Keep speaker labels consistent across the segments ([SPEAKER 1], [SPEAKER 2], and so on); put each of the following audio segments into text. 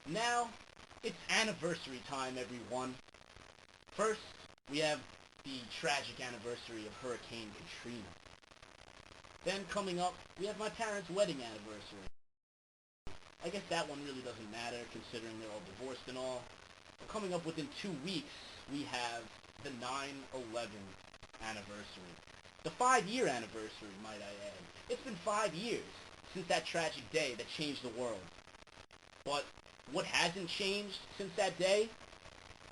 [SPEAKER 1] Now, it's anniversary time, everyone. First, we have the tragic anniversary of Hurricane Katrina. Then coming up, we have my parents' wedding anniversary. I guess that one really doesn't matter, considering they're all divorced and all. But coming up within 2 weeks, we have the 9/11 anniversary. The 5-year anniversary, might I add. It's been 5 years since that tragic day that changed the world. But what hasn't changed since that day?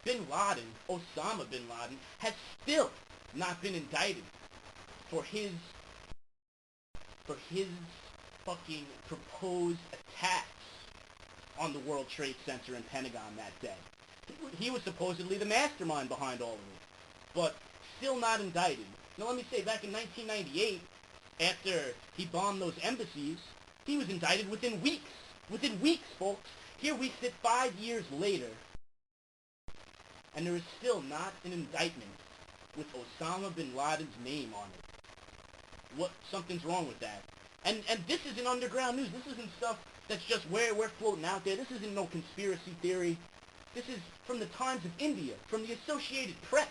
[SPEAKER 1] Bin Laden, Osama bin Laden, has still not been indicted for his fucking proposed attacks on the World Trade Center and Pentagon that day. He was supposedly the mastermind behind all of it, but still not indicted. Now let me say, back in 1998, after he bombed those embassies, he was indicted within weeks. Within weeks, folks. Here we sit 5 years later, and there is still not an indictment with Osama bin Laden's name on it. Something's wrong with that. And this isn't underground news. This isn't stuff that's just where we're floating out there. This isn't no conspiracy theory. This is from the Times of India, from the Associated Press.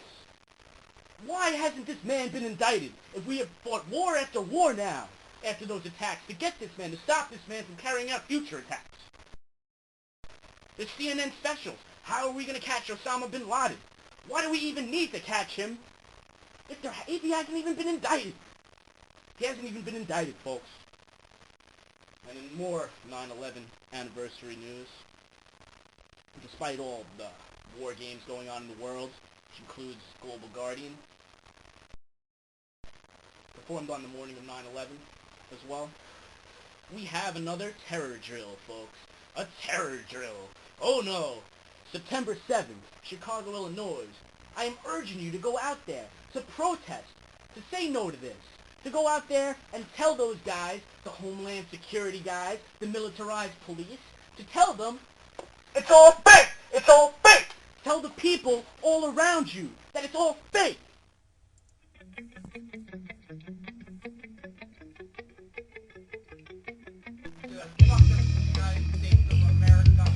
[SPEAKER 1] Why hasn't this man been indicted if we have fought war after war now after those attacks to get this man, to stop this man from carrying out future attacks? The CNN specials. How are we going to catch Osama bin Laden? Why do we even need to catch him if he hasn't even been indicted? He hasn't even been indicted, folks. And in more 9/11 anniversary news, despite all the war games going on in the world, which includes Global Guardian, performed on the morning of 9/11 as well, we have another terror drill, folks. A terror drill. Oh no! September 7th, Chicago, Illinois. I am urging you to go out there, to protest, to say no to this. To go out there and tell those guys, the Homeland Security guys, the militarized police, to tell them, it's all fake! It's all fake! Tell the people all around you that it's all fake! The fucking United States of America.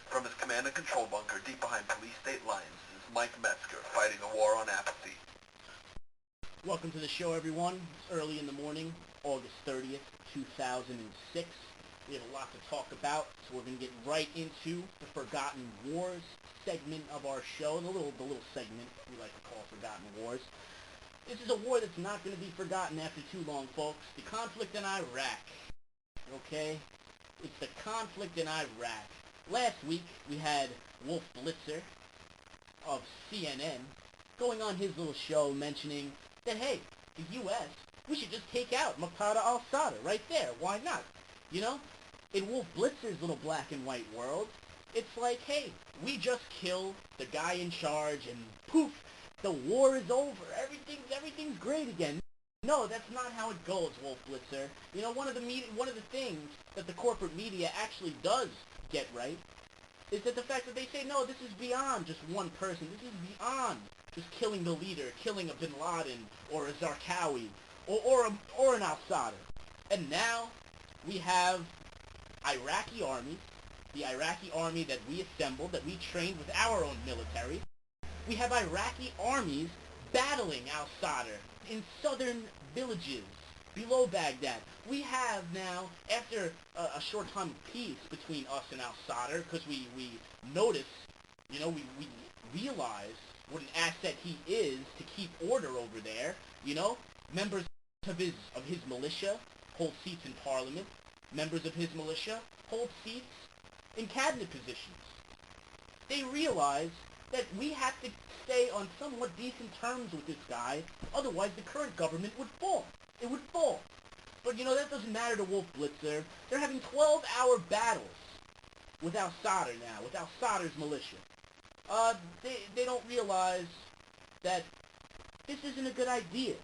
[SPEAKER 2] From his command and control bunker deep behind police state lines is Mike Metzger fighting a war on apathy.
[SPEAKER 1] Welcome to the show, everyone. It's early in the morning, August 30th, 2006. We have a lot to talk about, so we're going to get right into the Forgotten Wars segment of our show, the little segment we like to call Forgotten Wars. This is a war that's not going to be forgotten after too long, folks. The conflict in Iraq. Okay? It's the conflict in Iraq. Last week, we had Wolf Blitzer of CNN going on his little show mentioning that, hey, the U.S., we should just take out Muqtada al-Sadr right there. Why not? You know, in Wolf Blitzer's little black and white world, it's like, hey, we just kill the guy in charge and poof, the war is over. Everything's great again. No, that's not how it goes, Wolf Blitzer. You know, one of the things that the corporate media actually does get right is that the fact that they say, no, this is beyond just one person. This is beyond just killing the leader, killing a bin Laden or a Zarqawi or an al-Sadr. And now we have Iraqi armies, the Iraqi army that we assembled, that we trained with our own military. We have Iraqi armies battling al-Sadr in southern villages below Baghdad. We have now, after a short time of peace between us and al-Sadr, because we notice, you know, we realize what an asset he is to keep order over there. You know, members of his militia hold seats in parliament. Members of his militia hold seats in cabinet positions. They realize that we have to stay on somewhat decent terms with this guy, otherwise the current government would fall. It would fall. But, you know, that doesn't matter to Wolf Blitzer. They're having 12-hour battles with al-Sadr now, with al-Sadr's militia. They don't realize that This isn't a good idea.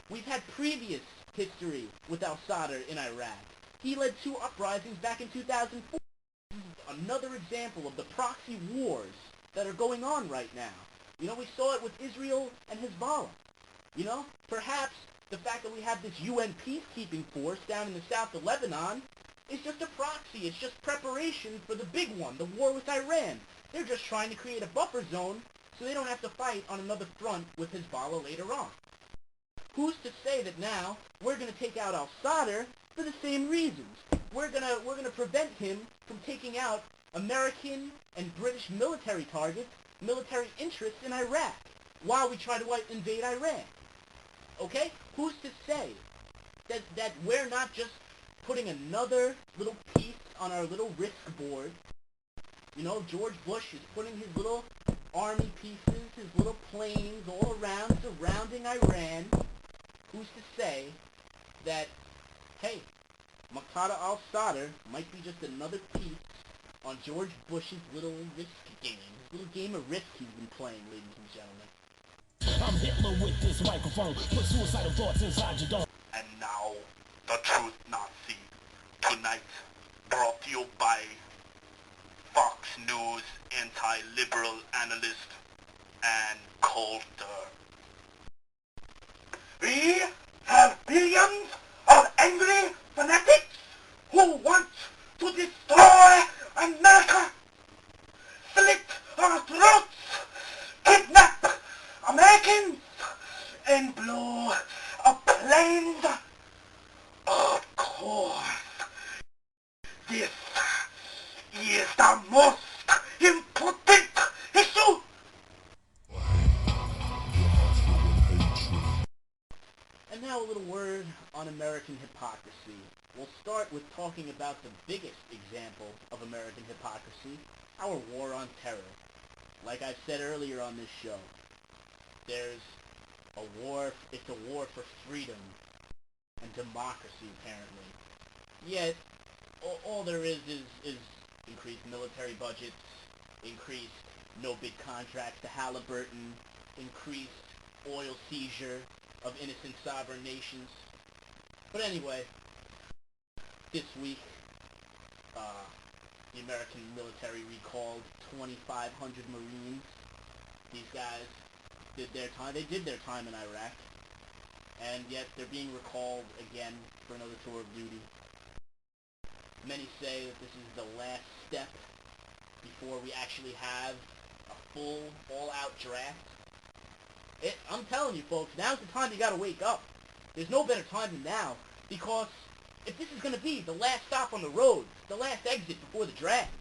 [SPEAKER 1] We've had previous history with al-Sadr in Iraq. He led 2 uprisings back in 2004. This is another example of the proxy wars that are going on right now. You know, we saw it with Israel and Hezbollah. You know, perhaps the fact that we have this UN peacekeeping force down in the south of Lebanon is just a proxy. It's just preparation for the big one, the war with Iran. They're just trying to create a buffer zone so they don't have to fight on another front with Hezbollah later on. Who's to say that now we're going to take out al-Sadr for the same reasons? We're gonna prevent him from taking out American and British military targets, military interests in Iraq, while we try to invade Iran. Okay? Who's to say that we're not just putting another little piece on our little risk board? You know, George Bush is putting his little army pieces, his little planes all around surrounding Iran. Who's to say that, hey, Muqtada al-Sadr might be just another piece on George Bush's little risk game, his little game of risk he's been playing, ladies and gentlemen.
[SPEAKER 3] I'm Hitler with this microphone. Put suicidal thoughts inside your dome.
[SPEAKER 2] And now, the Truth Nazi. Tonight, brought to you by Fox News anti-liberal analyst and Coulter. We have billions of angry fanatics who want to destroy America, slit our throats, kidnap Americans, and blow up planes. Of course, this is the most important issue.
[SPEAKER 1] And now a little word on American hypocrisy. We'll start with talking about the biggest example of American hypocrisy, our war on terror. Like I've said earlier on this show, there's a war, it's a war for freedom and democracy, apparently. Yet, all there is increased military budgets, increased no-bid contracts to Halliburton, increased oil seizure of innocent sovereign nations. But anyway, this week, the American military recalled 2,500 Marines. These guys did their time. They did their time in Iraq, and yet they're being recalled again for another tour of duty. Many say that this is the last step before we actually have a full, all-out draft. I'm telling you, folks, now's the time you gotta wake up. There's no better time than now, because if this is gonna be the last stop on the road, the last exit before the draft,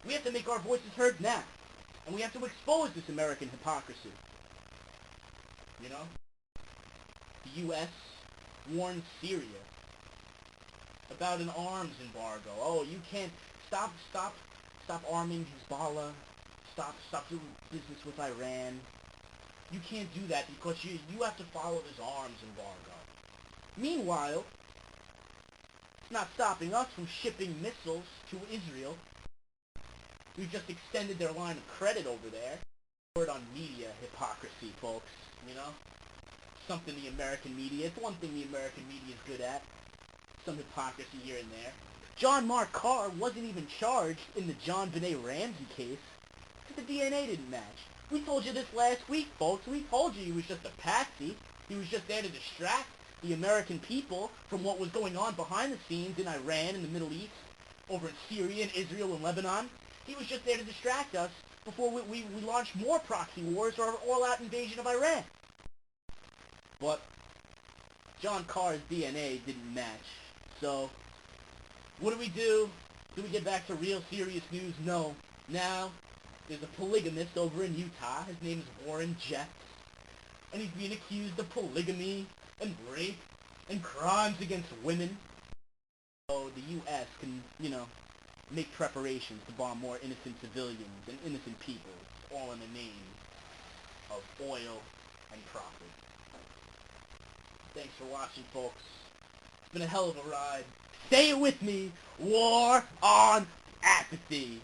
[SPEAKER 1] we have to make our voices heard now, and we have to expose this American hypocrisy. You know? The U.S. warned Syria about an arms embargo. Oh, you can't stop arming Hezbollah. Stop doing business with Iran. You can't do that because you have to follow this arms embargo. Meanwhile, it's not stopping us from shipping missiles to Israel. We've just extended their line of credit over there. Word on media hypocrisy, folks, you know? Something the American media, it's one thing the American media is good at. Some hypocrisy here and there. John Mark Carr wasn't even charged in the John Benet Ramsey case because the DNA didn't match. We told you this last week, folks. We told you he was just a patsy. He was just there to distract the American people from what was going on behind the scenes in Iran and the Middle East, over in Syria and Israel and Lebanon. He was just there to distract us before we launched more proxy wars or an all-out invasion of Iran. But John Carr's DNA didn't match. So, what do we do? Do we get back to real serious news? No. Now, there's a polygamist over in Utah. His name is Warren Jeffs. And he's being accused of polygamy and rape and crimes against women. So the U.S. can, you know, make preparations to bomb more innocent civilians and innocent people, all in the name of oil and profit. Thanks for watching, folks. It's been a hell of a ride. Say it with me. War on apathy.